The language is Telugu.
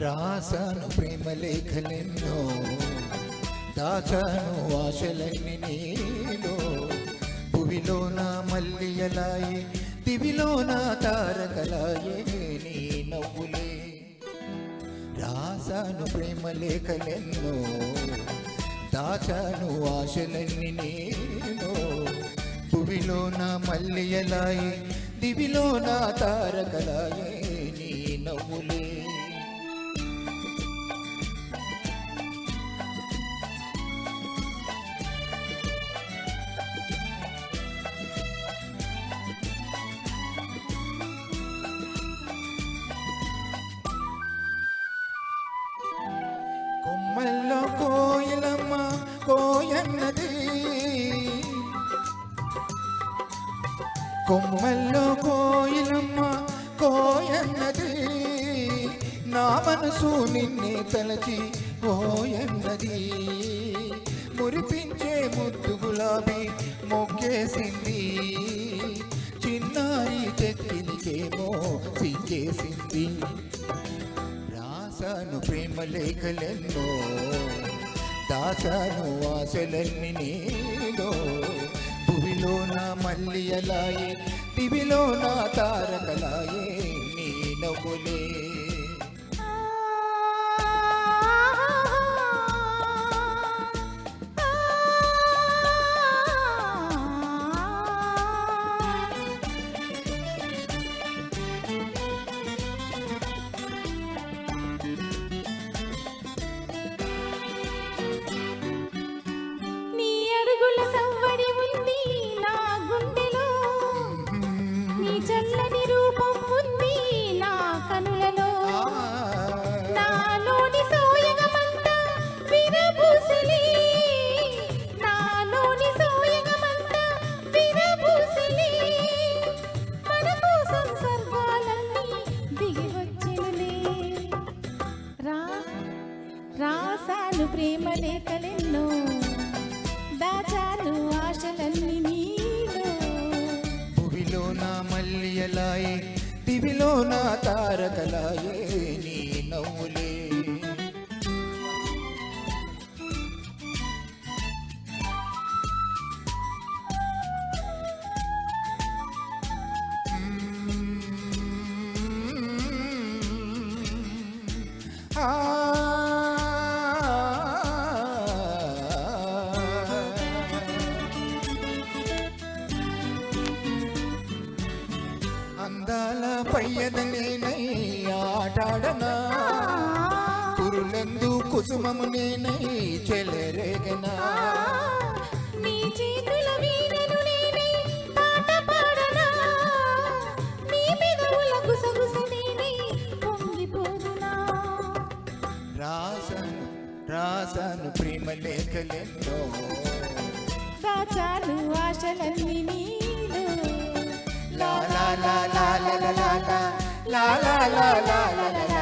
రాసాను ప్రేమ లేఖలెన్నో, దాచాను ఆశలన్నీ నీలో. భువిలోన మల్లియలాయే, దివిలోన తారకలాయే నీ నవ్వులే. రాసాను ప్రేమ లేఖలెన్నో, దాచాను ఆశలన్నీ నీలో. భువిలోన మల్లియలాయే, దివిలోన తారకలాయే నీ నవ్వులే. కొమ్మల్లో కోయిలమ్మ కోయన్నది, కొమ్మల్లో కోయిలమ్మ కోయన్నది. నా మనసు నిన్నే తలచి ఓయన్నది. మురిపించే ముద్దు గులాబీ మొగ్గేసింది, చిన్నారి చెక్కిలికేమో సిగ్గేసింది. రాసాను ప్రేమ లేఖలెన్నో, దాచాను ఆశలన్నీ నీలో. భువిలోన మల్లియలాయే, దివిలోన తారకలాయే నీ నవ్వులే. చల్లని రూపం ఉంది నా కనులలో, నాలోని సోయగమంతా విరబూసలి, నాలోని సోయగమంతా విరబూసలి. మన కోసం స్వర్గాలన్నీ దిగి వచ్చినులే. రాసాను ప్రేమ లేఖలెన్నో, దాచాను ఆశలన్నీ నీలో. భువిలోన మల్లియలాయే, దివిలోన తారకలాయే నీ నవ్వులే. అందాల పయ్యదనేనై ఆటాడనా, కురులందు కుసుమము నేనై చెలరేగనా. నీ చేతుల వీణను నేనై పాట పాడనా, నీ పెదవుల గుసగుస నేనై పొంగిపోదునా. రాసాను ప్రేమ లేఖలెన్నో, దాచాను ఆశలన్నీ నీలో. la la la la la la la la la la la la la la.